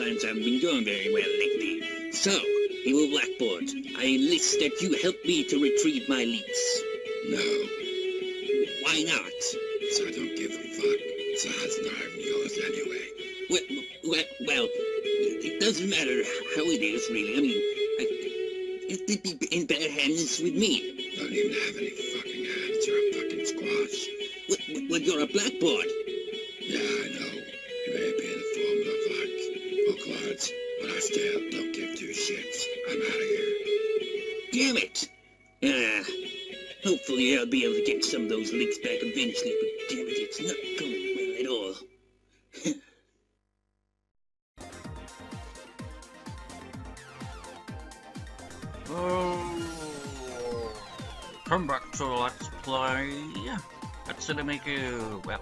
plans haven't been going very well lately. So, Evil Blackboard, I enlist that you help me to retrieve my leaks. No. Why not? So I don't give a fuck. So that's not even yours anyway. Well, it doesn't matter how it is, really. I mean, it'd be in better hands with me. Don't even have any fucking hands. You're a fucking squash. Well, you're a blackboard. Yeah, I know. You may be in the form of like folklords, but I still don't give two shits. I'm out of here. Damn it! Hopefully I'll be able to get some of those leaks back eventually, but damn it, it's not going well at all. Come back to Let's Play Hatsune Miku. Well,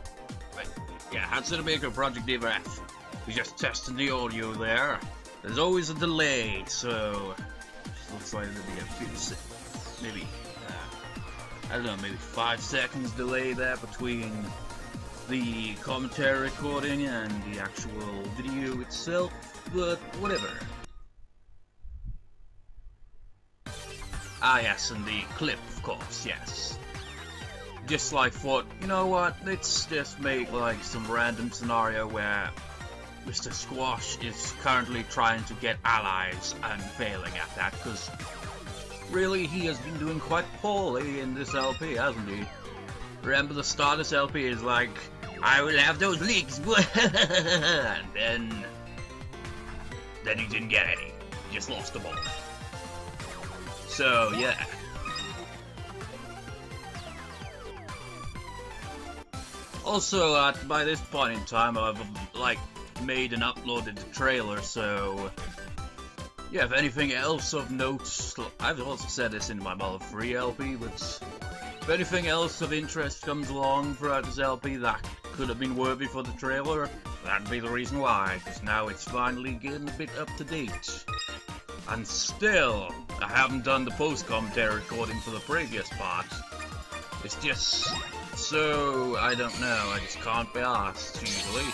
yeah, Hatsune Miku Project Diva F. We're just testing the audio there. There's always a delay, so it looks like there'll be a few maybe I don't know, maybe 5 seconds delay there between the commentary recording and the actual video itself, but whatever. Ah yes, and the clip, of course, yes. Just like what, you know what, let's just make like some random scenario where Mr. Squash is currently trying to get allies and failing at that, because really he has been doing quite poorly in this LP, hasn't he? Remember the start of this LP is like, I will have those leaks, and then he didn't get any, he just lost them all. So, yeah. Also, by this point in time, I've, like, made and uploaded the trailer, so... yeah, if anything else of note... I've also said this in my Model 3 LP, but... if anything else of interest comes along throughout this LP that could have been worthy for the trailer, that'd be the reason why, because now it's finally getting a bit up to date. And still, I haven't done the post-commentary recording for the previous part. It's just so, I don't know, I just can't be asked, usually.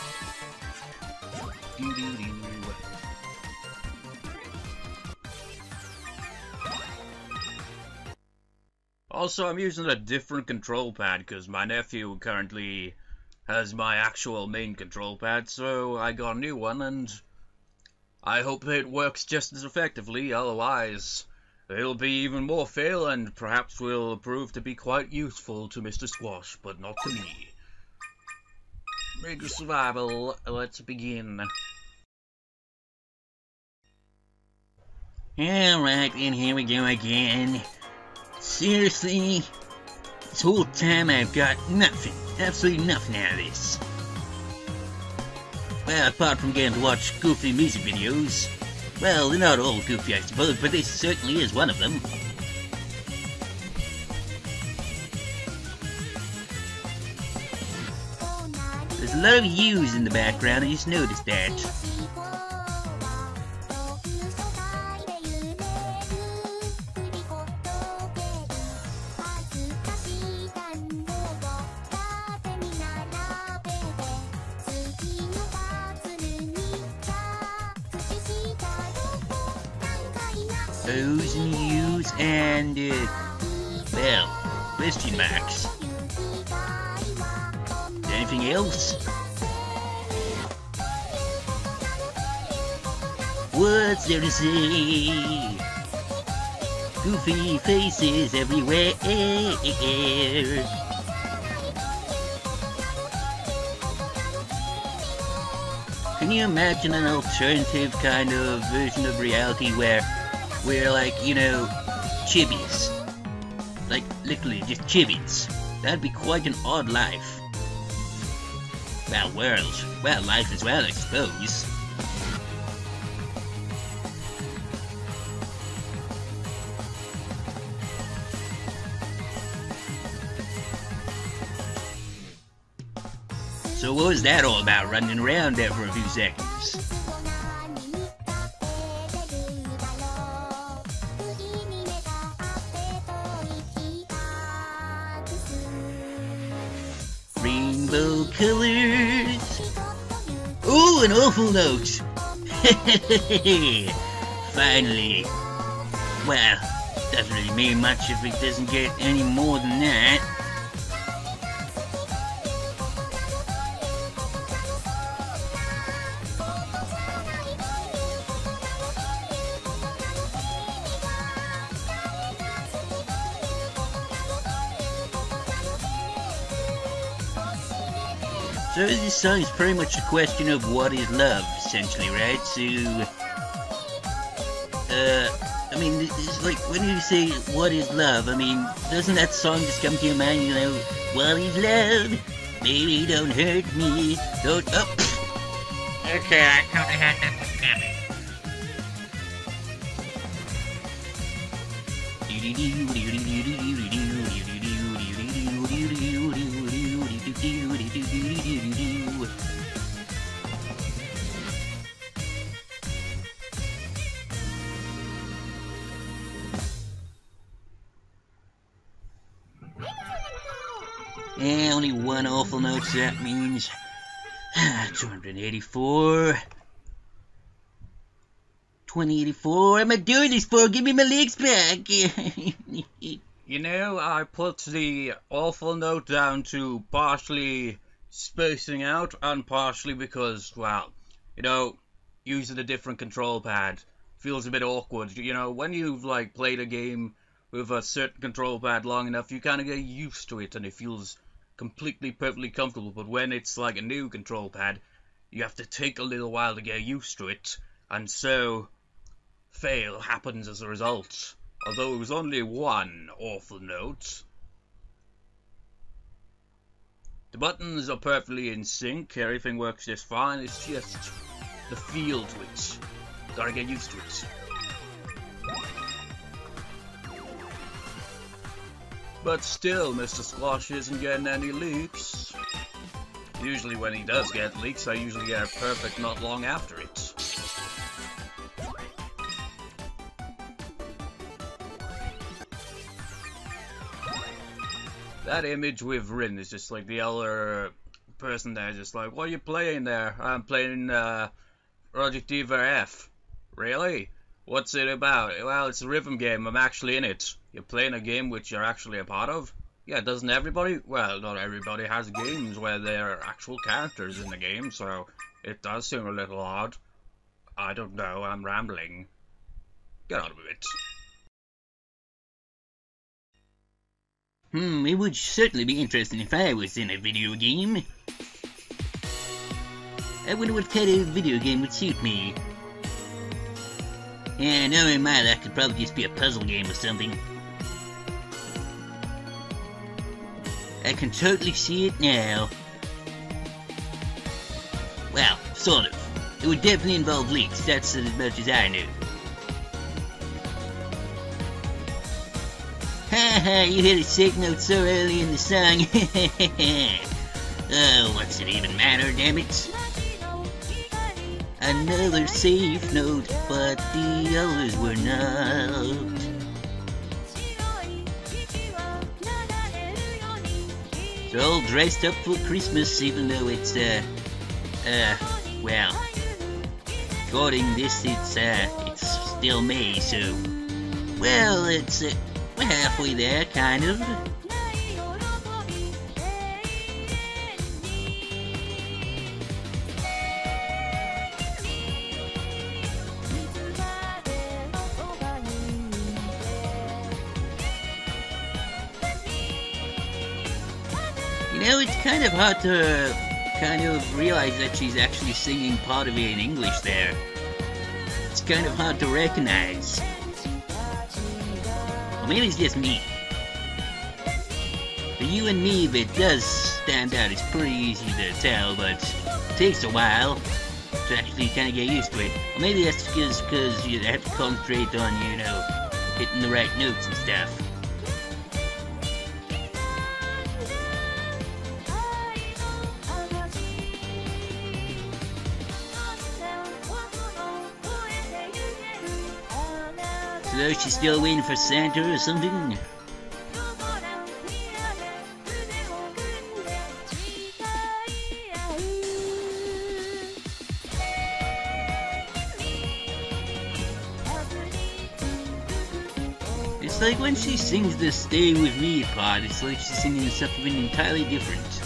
Also, I'm using a different control pad because my nephew currently has my actual main control pad, so I got a new one, and I hope that it works just as effectively, otherwise it'll be even more fail and perhaps will prove to be quite useful to Mr. Squash, but not to me. Mega Survival, let's begin. Alright, and here we go again. Seriously? This whole time I've got nothing, absolutely nothing out of this. Well, apart from getting to watch goofy music videos. Well, they're not all goofy, I suppose, but this certainly is one of them. There's a lot of U's in the background, I just noticed that. O's and U's and, well, question marks. Anything else? What's there to say? Goofy faces everywhere. Can you imagine an alternative kind of version of reality where we're like, you know, chibis? Like, literally, just chibis. That'd be quite an odd life. Well, world. Well, life as well, I suppose. So what was that all about, running around there for a few seconds? Rainbow colors. Oh, an awful note. Finally. Well, doesn't really mean much if it doesn't get any more than that. So this song is pretty much a question of what is love, essentially, right? So, I mean, it's like, when you say, what is love, I mean, doesn't that song just come to your mind, you know, what is love? Baby, don't hurt me, don't, oh. Okay, I kinda had that coming. Yeah, only one awful note, so that means 284. 2084. What am I doing this for? Give me my legs back. You know, I put the awful note down to partially spacing out and partially because, well, you know, using a different control pad feels a bit awkward. You know, when you've, like, played a game with a certain control pad long enough, you kind of get used to it and it feels completely, perfectly comfortable. But when it's like a new control pad, you have to take a little while to get used to it. And so, fail happens as a result. Although it was only one awful note. The buttons are perfectly in sync, everything works just fine, it's just the feel to it. Gotta get used to it. But still, Mr. Squash isn't getting any leaks. Usually when he does get leaks, I usually get a perfect not long after it. That image with Rin is just like the other person there, just like, what are you playing there? I'm playing Project Diva F. Really? What's it about? Well, it's a rhythm game, I'm actually in it. You're playing a game which you're actually a part of? Yeah, doesn't everybody? Well, not everybody has games where there are actual characters in the game, so it does seem a little odd. I don't know, I'm rambling. Get out of it. It would certainly be interesting if I was in a video game. I wonder what kind of video game would suit me. Yeah, knowing my luck, could probably just be a puzzle game or something. I can totally see it now. Well, sort of. It would definitely involve leaks, that's as much as I know. Haha, you hit a sick note so early in the song. Oh, what's it even matter, damn it? Another safe note, but the others were not. They're all dressed up for Christmas, even though it's, well, according this, it's still May, so, well, it's, we're halfway there, kind of. You know, it's kind of hard to kind of realize that she's actually singing part of it in English there. It's kind of hard to recognize. Or maybe it's just me. For you and me, if it does stand out, it's pretty easy to tell, but it takes a while to actually kind of get used to it. Or maybe that's because you have to concentrate on, you know, hitting the right notes and stuff. So she's still waiting for Santa or something? It's like when she sings the Stay With Me part, it's like she's singing something entirely different.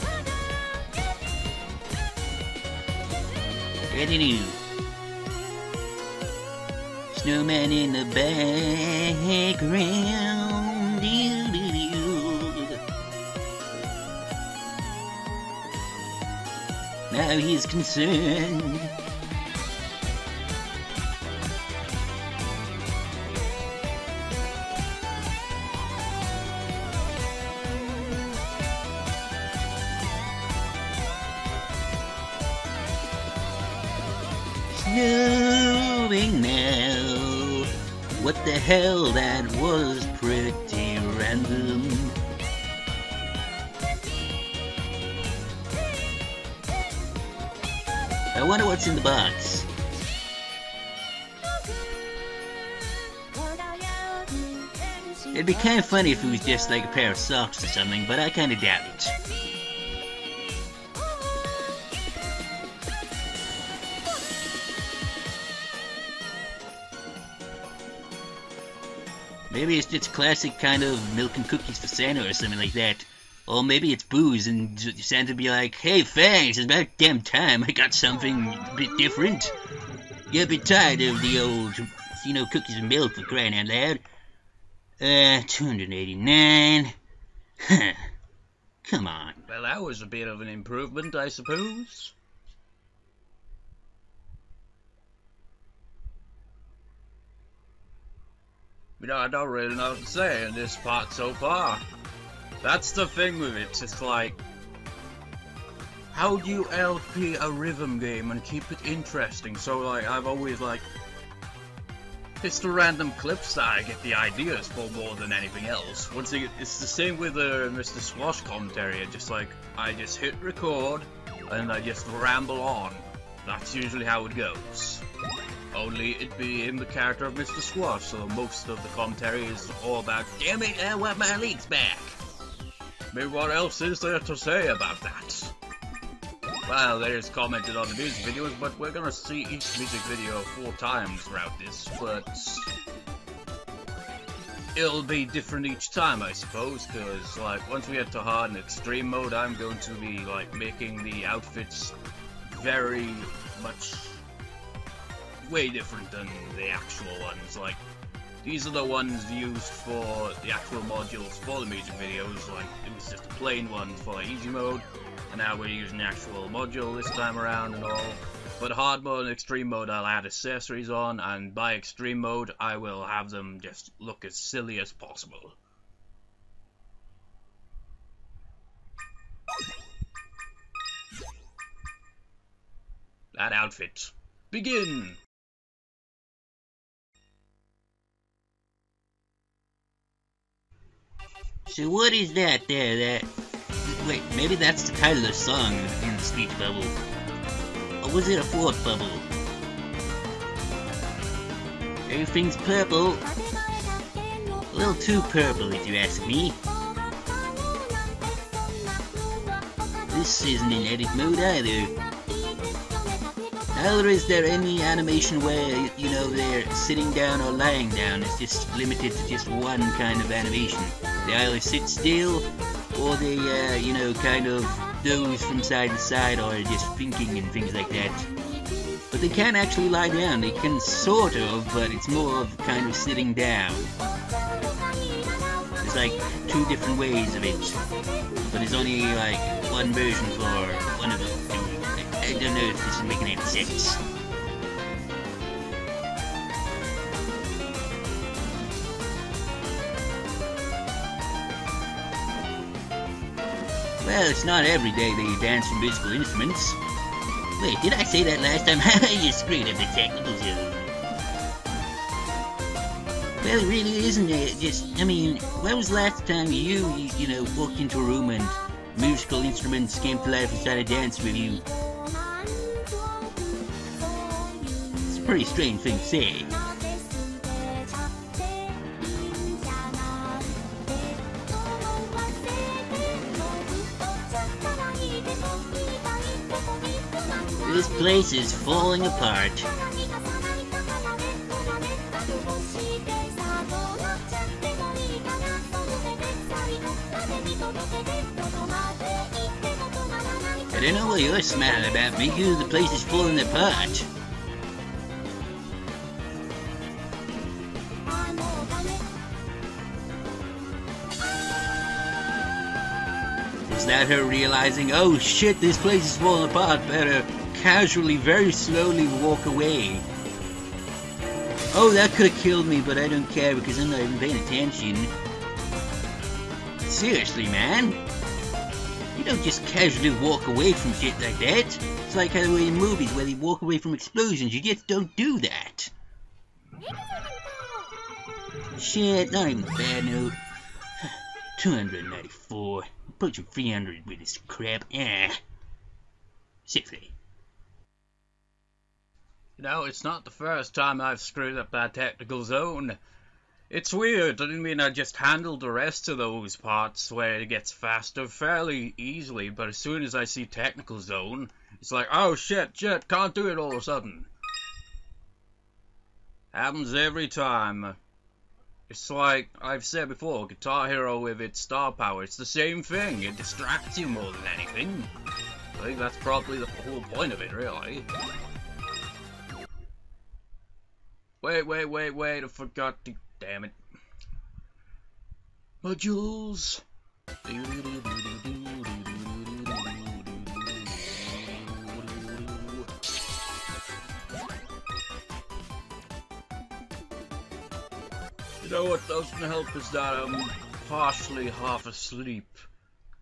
Ready to snowman in the background. Doo-doo-doo. Now he's concerned. Snowing now. What the hell, that was pretty random. I wonder what's in the box. It'd be kind of funny if it was just like a pair of socks or something, but I kind of doubt it. Maybe it's just classic kind of milk and cookies for Santa or something like that. Or maybe it's booze and Santa be like, hey, thanks, it's about damn time I got something a bit different. You're a bit tired of the old, cookies and milk, for crying out loud. $289. Huh. Come on. Well, that was a bit of an improvement, I suppose. I don't really know what to say in this part so far. That's the thing with it, it's like, how do you LP a rhythm game and keep it interesting? So like, I've always like, it's the random clips that I get the ideas for more than anything else. Once again, it's the same with Mr. Squash commentary, I just hit record, and I just ramble on. That's usually how it goes. Only it being the character of Mr. Squash, so most of the commentary is all about, damn it, I want my legs back. Maybe what else is there to say about that? Well, there's commented on the music videos, but we're gonna see each music video 4 times throughout this, but it'll be different each time, I suppose, because, like, once we get to hard and extreme mode, I'm going to be, like, making the outfits very much way different than the actual ones. Like, these are the ones used for the actual modules for the music videos. Like, it was just a plain one for easy mode, and now we're using the actual module this time around and all. But hard mode and extreme mode, I'll add accessories on, and by extreme mode, I will have them just look as silly as possible. That outfit. Begin! So what is that there? Wait, maybe that's the title of the song in the speech bubble. Or was it a fourth bubble? Everything's purple. A little too purple, if you ask me. This isn't in edit mode either. Neither is there any animation where, they're sitting down or lying down. It's just limited to just one kind of animation. They either sit still, or they, kind of doze from side to side, or just thinking and things like that. But they can't actually lie down. They can sort of, but it's more of kind of sitting down. There's like 2 different ways of it, but there's only like one version for one of them. I don't know if this is making any sense. Well, it's not every day they dance from musical instruments. Wait, did I say that last time? You screwed up the technical zone. Well, it really isn't when was the last time you walked into a room and musical instruments came to life and started dancing with you? It's a pretty strange thing to say. This place is falling apart. don't know what you're smiling about, Miku. The place is falling apart. Is that her realizing, oh shit, this place is falling apart, better casually, very slowly walk away? Oh, that could have killed me, but I don't care because I'm not even paying attention. Seriously, man? You don't just casually walk away from shit like that. It's like how in movies where they walk away from explosions. You just don't do that. Shit, not even a bad note. 294. Approaching 300 with this crap. Seriously. You know, it's not the first time I've screwed up that technical zone. It's weird, I mean, I just handled the rest of those parts where it gets faster fairly easily, but as soon as I see technical zone, it's like, oh shit, can't do it all of a sudden. Happens every time. It's like I've said before, Guitar Hero with its star power, it's the same thing, it distracts you more than anything. I think that's probably the whole point of it, really. Wait, I forgot to... Damn it. Modules! You know what doesn't help is that I'm partially half asleep.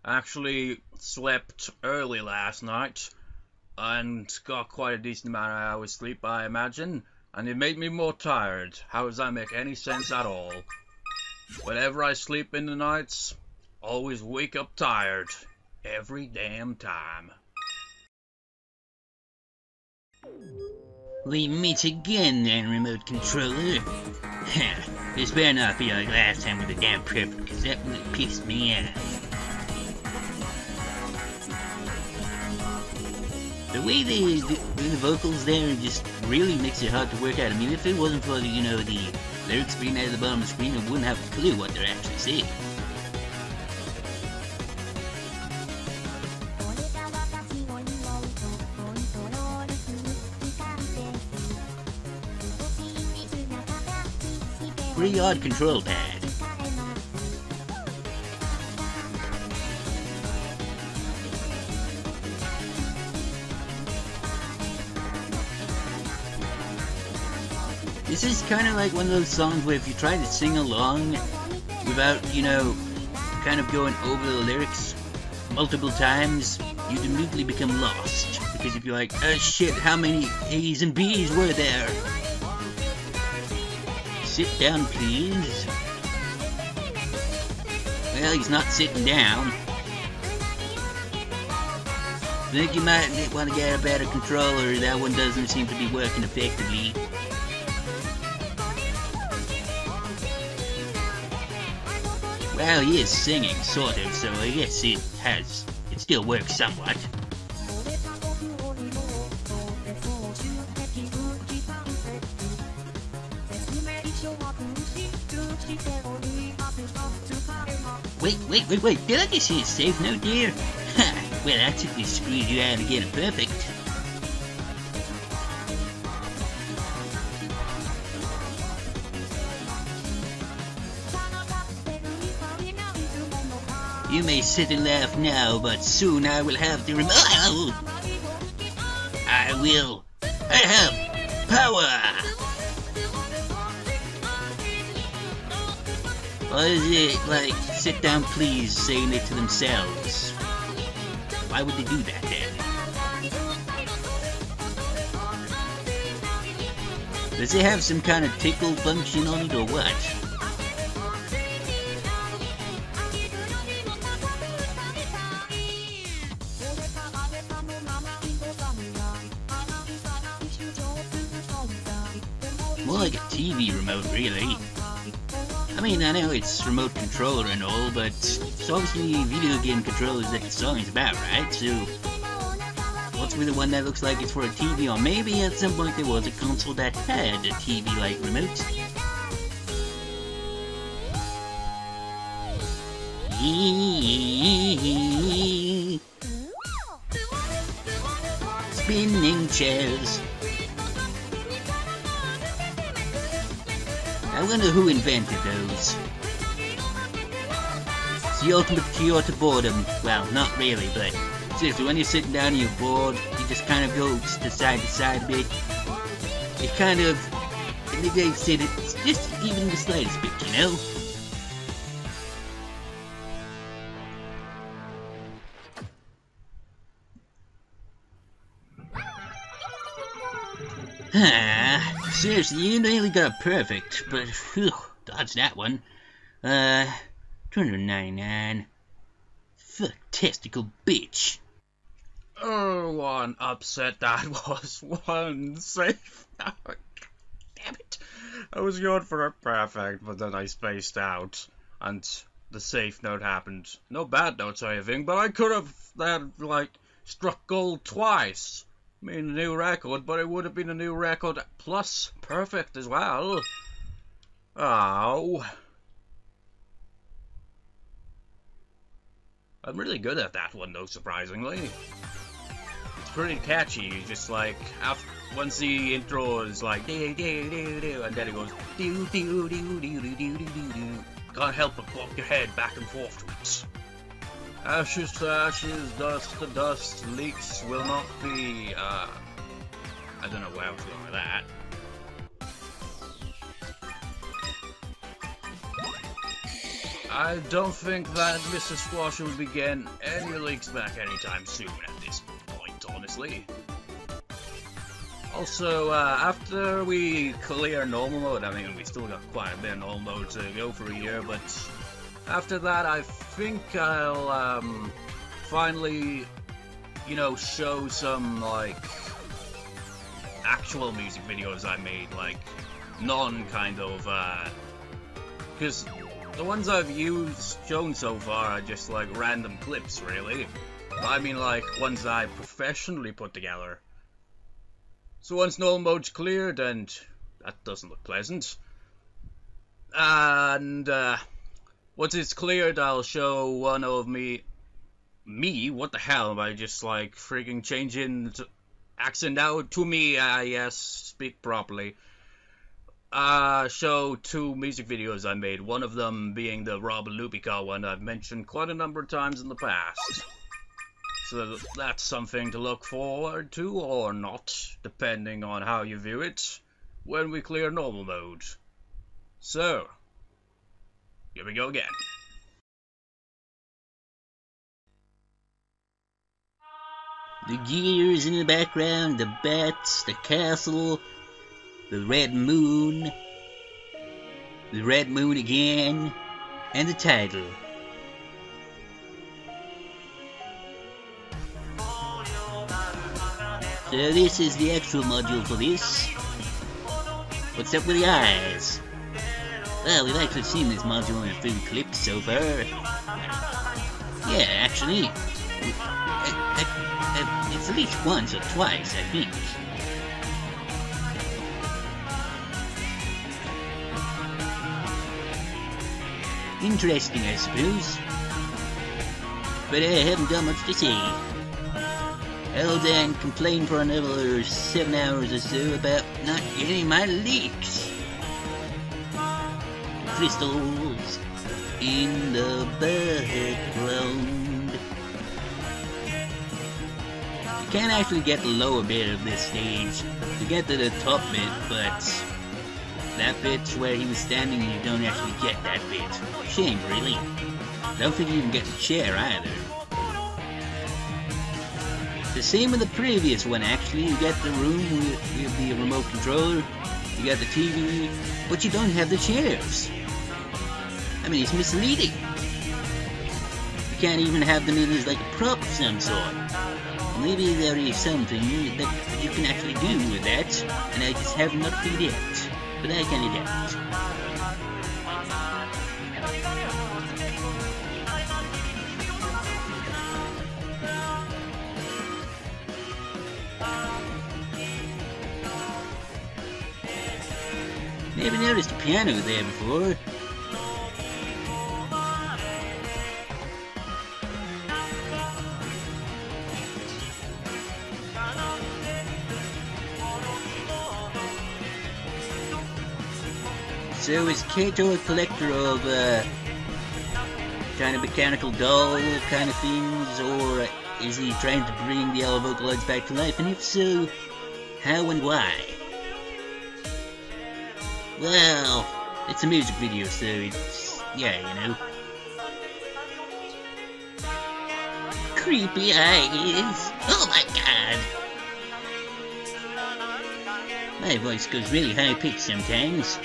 I actually slept early last night and got quite a decent amount of hours sleep, I imagine. And it made me more tired. How does that make any sense at all? Whenever I sleep in the nights, always wake up tired. Every damn time. We meet again then, remote controller. This better not be like last time with the damn prep, because that really pissed me off. The way they do the vocals there just really makes it hard to work out. I mean, if it wasn't for the, you know, the lyrics being at the bottom of the screen, I wouldn't have a clue what they're actually saying. Pretty odd control pad. This is kind of like one of those songs where if you try to sing along without, you know, kind of going over the lyrics multiple times, you'd immediately become lost. Because if you're like, oh shit, how many A's and B's were there? Sit down, please. Well, he's not sitting down. I think you might want to get a better controller. That one doesn't seem to be working effectively. Well, he is singing, sort of, so I guess it still works somewhat. Wait, did I just see a safe note there? Ha, well, that took me screwed you out to get it perfect. You may sit and laugh now, but soon I will have the remote. I have power! Or is it like, sit down please, saying it to themselves? Why would they do that then? Does it have some kind of tickle function on it or what? More like a TV remote, really. I mean, I know it's remote controller and all, but it's obviously video game controllers that the song is about, right? So, what's with the one that looks like it's for a TV? Or maybe at some point there was a console that had a TV-like remote. spinning chairs. I wonder who invented those. It's the ultimate cure to boredom. Well, not really, but seriously, when you're sitting down and you're bored, you just kind of go to side a bit. It kind of, it negates it. It's just even the slightest bit, you know? Seriously, you nearly got it perfect, but whew, dodged that one. 299. Fuck, testicle bitch. Oh, one upset that was. One safe. Damn it. I was going for a perfect, but then I spaced out, and the safe note happened. No bad notes or anything, but I could have like struck gold twice. I mean, a new record, but it would have been a new record plus perfect as well. Oh. I'm really good at that one, though, surprisingly. It's pretty catchy, just like, after, once the intro is like, and then it goes, can't help but bop your head back and forth to it. Ashes to ashes, dust to dust, leaks will not be, I don't know where I was going with that. I don't think that Mr. Squash will be getting any leaks back anytime soon at this point, honestly. Also, after we clear normal mode, I mean, we still got quite a bit of normal mode to go for a year, but after that, I think I'll, finally, you know, show some, like, actual music videos I made, like, non-kind of, because the ones I've shown so far are just, like, random clips, really. I mean, like, ones that I professionally put together. So once normal mode's cleared, and that doesn't look pleasant, and, once it's cleared, I'll show one of me, what the hell, am I just, like, freaking changing accent out to me, yes, speak properly. Show 2 music videos I made, one of them being the Rob Lupica one I've mentioned quite a number of times in the past. So that's something to look forward to, or not, depending on how you view it, when we clear normal mode. So, here we go again. The gears in the background, the bats, the castle, the red moon again, and the title. So this is the actual module for this. What's up with the eyes? Well, we've actually seen this module in a few clips so far. Yeah, actually, it's at least once or twice, I think. Interesting, I suppose. But I haven't got much to say. I'll then complain for another 7 hours or so about not getting my leaks. Crystals in the background. You can actually get the lower bit of this stage to get to the top bit, but that bit's where he was standing and you don't actually get that bit. Shame, really. Don't think you even get the chair either. The same with the previous one, actually. You get the room with the remote controller, you got the TV, but you don't have the chairs. I mean, it's misleading. You can't even have them in as like a prop of some sort. Maybe there is something that you can actually do with that, and I just have not figured it out. But I can adapt. Never noticed a piano there before. So is Kato a collector of kind of mechanical doll kind of things, or is he trying to bring the yellow Vocaloids back to life? And if so, how and why? Well, it's a music video, so it's, yeah, you know. Creepy eyes. Oh my god. My voice goes really high pitched sometimes.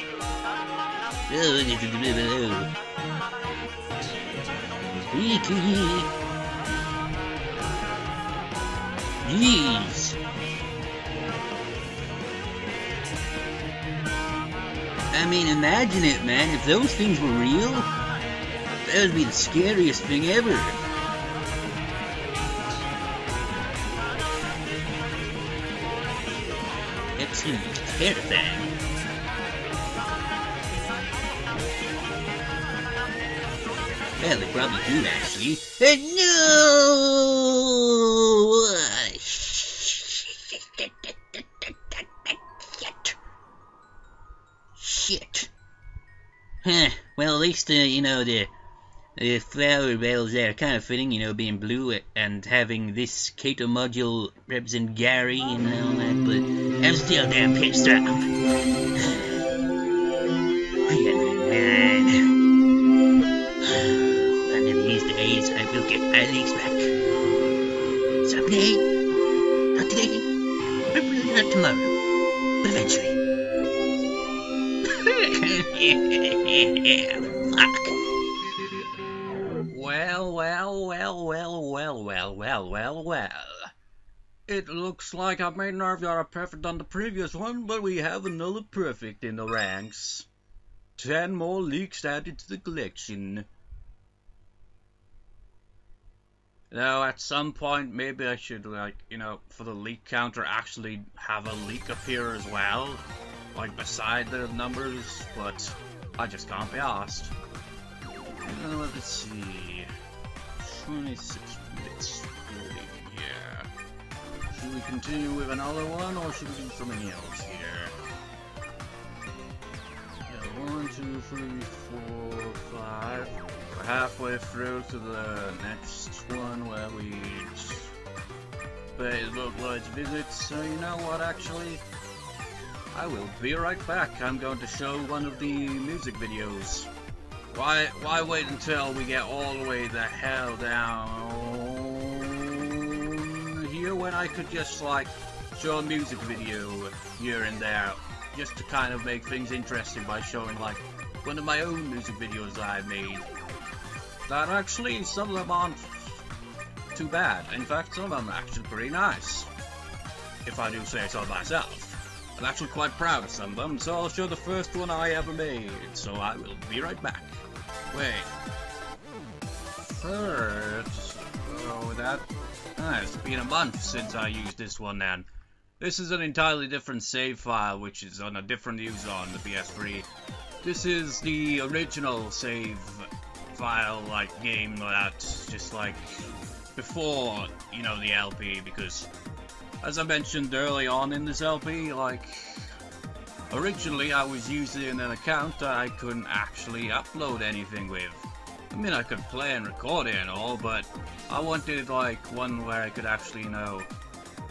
Oh, jeez. I mean, imagine it, man. If those things were real, that would be the scariest thing ever. Absolutely terrifying. Well, they probably do, actually. No! Shit. Huh. Well, at least, you know, the flower bells there are kind of fitting, you know, being blue and having this Kato module represent Gary and all that, but I'm still damn pissed off. One of these days, I will get my legs back. Someday. Not today. Probably not tomorrow. But eventually. Fuck. Well. It looks like I made another perfect on the previous one, but we have another perfect in the ranks. 10 more leaks added to the collection. Now, at some point, maybe I should, like, you know, for the leak counter, actually have a leak appear as well, like beside the numbers, but I just can't be asked. Let's see. 26 minutes. Yeah. Should we continue with another one, or should we do something else here? Yeah, 1, 2, 3, 4, 5. We're halfway through to the next one where we pay Vocaloids visits. So you know what, actually? I will be right back. I'm going to show one of the music videos. Why wait until we get all the way the hell down here when I could just, like, show a music video here and there, just to kind of make things interesting by showing, like, one of my own music videos I made. That actually, some of them aren't too bad. In fact, some of them are actually pretty nice, if I do say so myself. I'm actually quite proud of some of them, so I'll show the first one I ever made, so I will be right back. Wait. First, it's been a month since I used this one then. This is an entirely different save file, which is on a different user on the PS3. This is the original save file, like, game that's just like before, you know, the LP, because as I mentioned early on in this LP, like, originally I was using an account that I couldn't actually upload anything with. I mean, I could play and record it and all, but I wanted, like, one where I could actually, you know,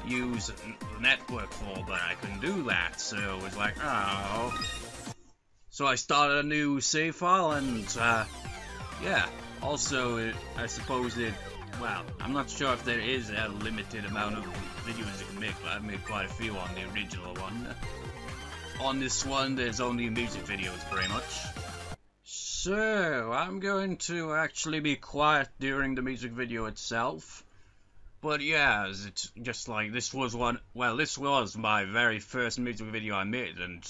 use the network for, but I couldn't do that, so it was like, oh. So I started a new save file, and, yeah. Also, I suppose well, I'm not sure if there is a limited amount of videos you can make, but I've made quite a few on the original one. On this one, there's only music videos, pretty much. So, I'm going to actually be quiet during the music video itself. But yeah, it's just like, this was my very first music video I made, and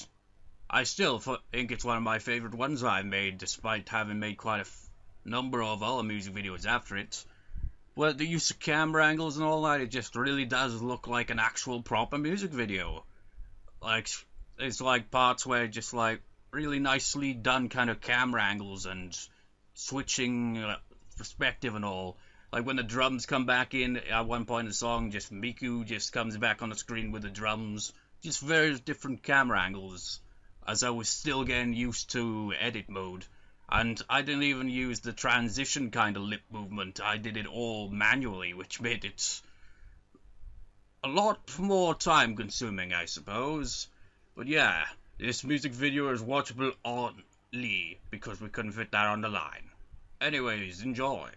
I still think it's one of my favorite ones I've made, despite having made quite a number of other music videos after it. But the use of camera angles and all that, it just really does look like an actual proper music video. Like, it's like parts where just like really nicely done kind of camera angles and switching perspective and all. Like when the drums come back in at one point in the song, just Miku just comes back on the screen with the drums. Just various different camera angles. as I was still getting used to edit mode. And I didn't even use the transition kind of lip movement. I did it all manually, which made it a lot more time consuming, I suppose. But yeah, this music video is watchable only because we couldn't fit that on the line. Anyways, enjoy.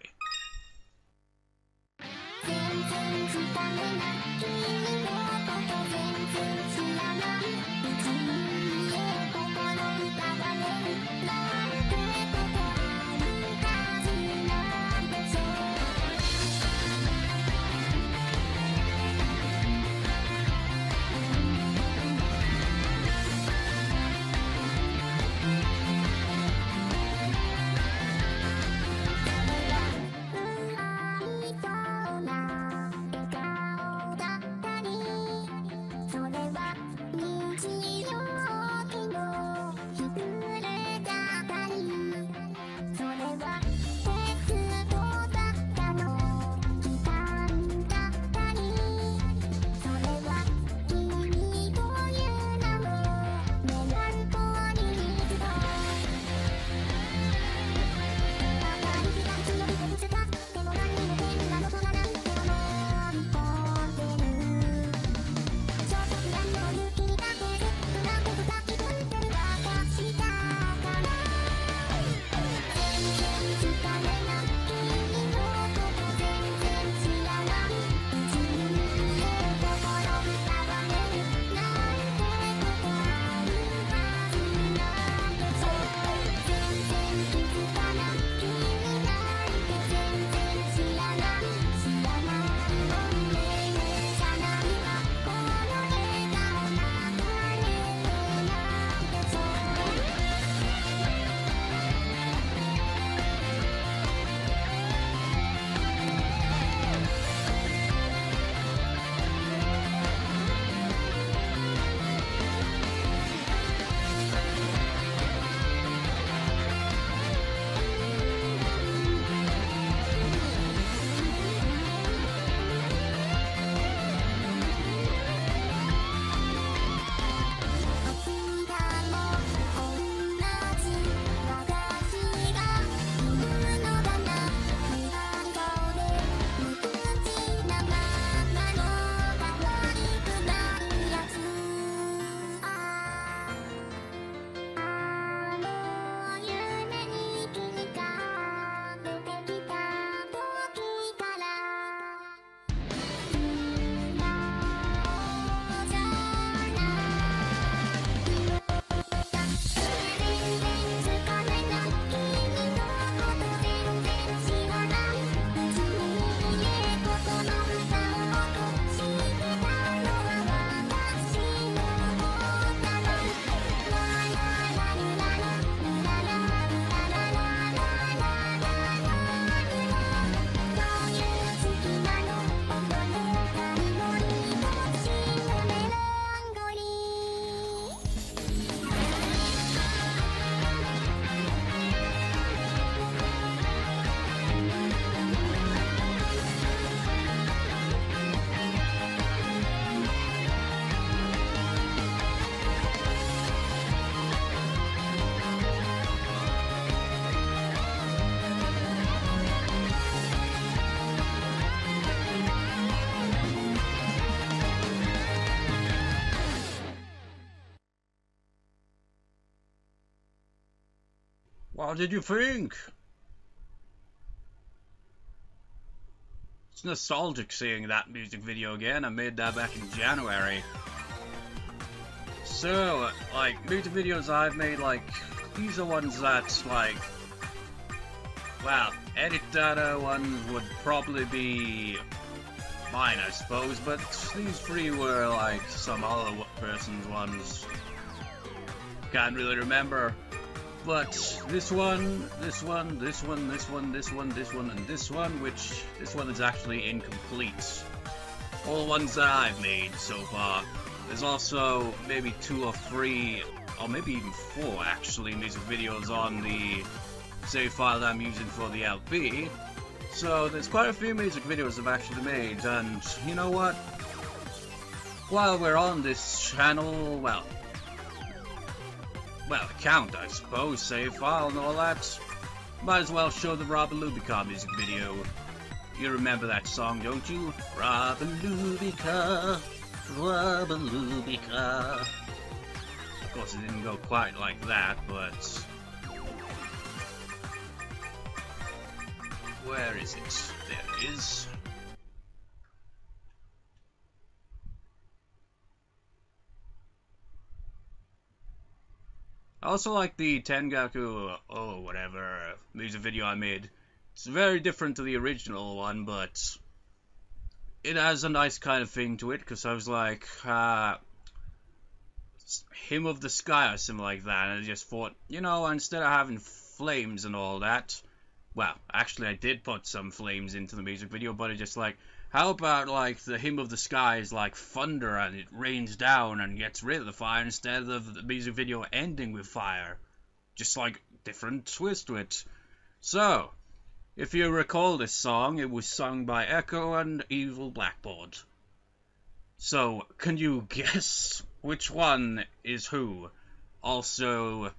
What did you think? It's nostalgic seeing that music video again. I made that back in January. So, like, music videos I've made, like, these are ones that, like, well, edit data ones would probably be mine, I suppose, but these three were, like, some other person's ones. Can't really remember. But this one, this one, this one, this one, this one, this one, and this one, which this one is actually incomplete. All the ones that I've made so far. There's also maybe 2 or 3, or maybe even 4 actually, music videos on the save file that I'm using for the LP. So there's quite a few music videos I've actually made, and you know what? While we're on this channel, well, well, account, I suppose, save file and all that. Might as well show the Rabalubica music video. You remember that song, don't you? Rabalubica, Rabalubica. Of course, it didn't go quite like that, but... where is it? There it is. I also like the Tengaku, oh whatever, music video I made. It's very different to the original one, but it has a nice kind of thing to it, because I was like, Hymn of the Sky or something like that, and I just thought, you know, instead of having flames and all that, well, actually I did put some flames into the music video, but it's just like, how about like the Hymn of the Sky is like thunder and it rains down and gets rid of the fire instead of the music video ending with fire? Just like different twist to it. So, if you recall this song, it was sung by Echo and Evil Blackboard. So, can you guess which one is who? Also,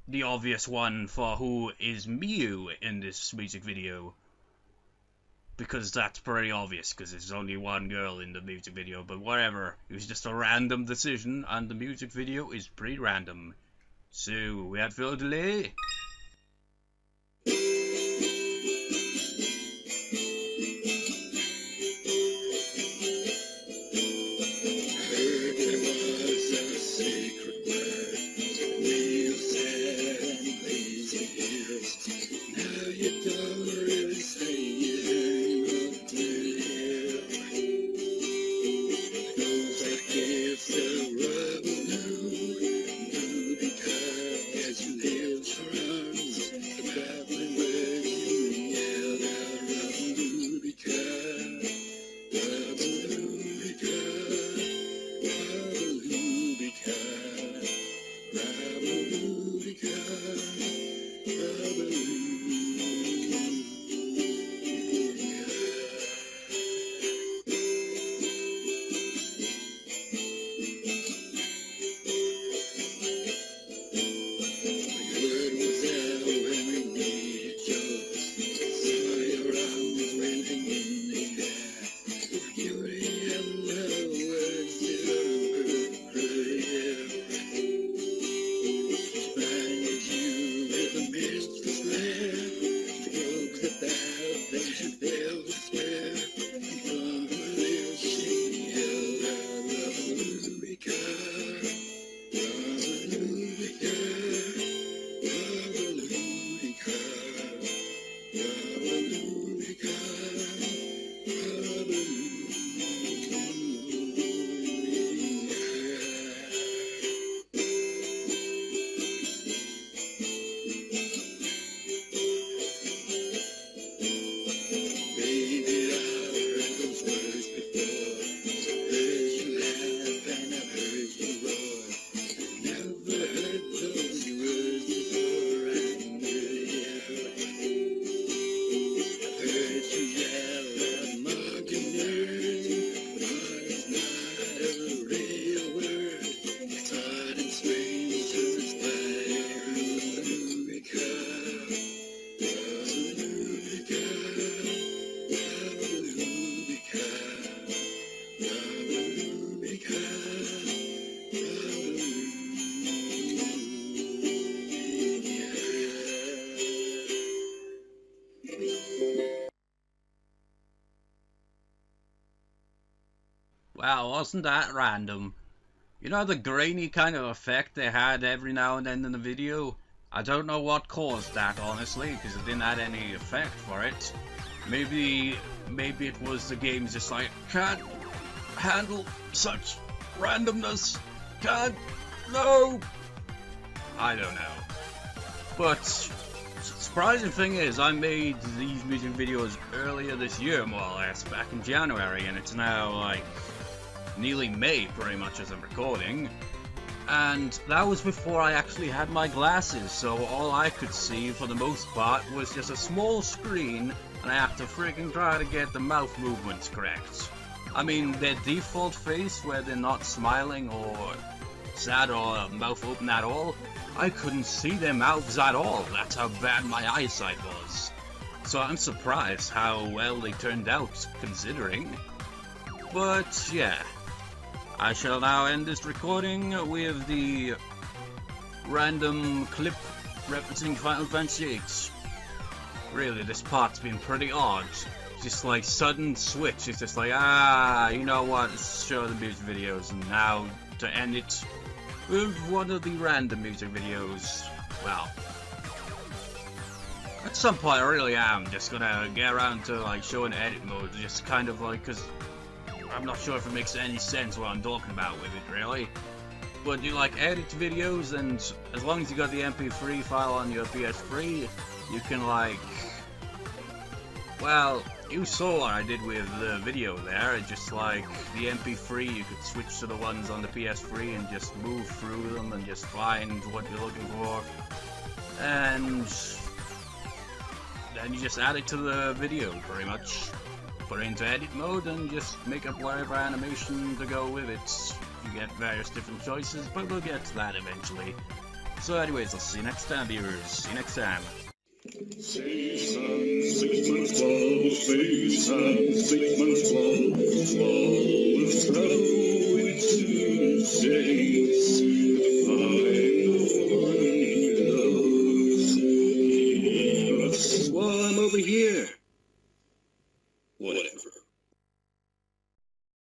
the obvious one for who is Miu in this music video. Because that's pretty obvious, because there's only one girl in the music video, but whatever. It was just a random decision, and the music video is pretty random. So, without further delay... Wow, wasn't that random? You know the grainy kind of effect they had every now and then in the video? I don't know what caused that, honestly, because it didn't add any effect for it. Maybe it was the game's just like, can't handle such randomness. No! I don't know. But, surprising thing is, I made these music videos earlier this year, more or less, back in January, and it's now, like, nearly May, pretty much, as I'm recording. And that was before I actually had my glasses, so all I could see, for the most part, was just a small screen, and I have to freaking try to get the mouth movements correct. I mean, their default face, where they're not smiling or sad or mouth open at all. I couldn't see their mouths at all. That's how bad my eyesight was. So I'm surprised how well they turned out, considering. But yeah, I shall now end this recording with the random clip referencing Final Fantasy VIII. Really, this part's been pretty odd. Just like sudden switch. It's just like, you know what, let's show the music videos, and now to end it with one of the random music videos. Well, at some point I really am just gonna get around to like showing edit mode, just kind of like, cause I'm not sure if it makes any sense what I'm talking about with it really. But you like edit videos, and as long as you got the MP3 file on your PS3, you can like, well, you saw what I did with the video there. It's just like the MP3, you could switch to the ones on the PS3 and just move through them and just find what you're looking for. And then you just add it to the video, pretty much. Put it into edit mode and just make up whatever animation to go with it. You get various different choices, but we'll get to that eventually. So anyways, I'll see you next time, viewers. See you next time. Season 6 months 12, season 6 months 12.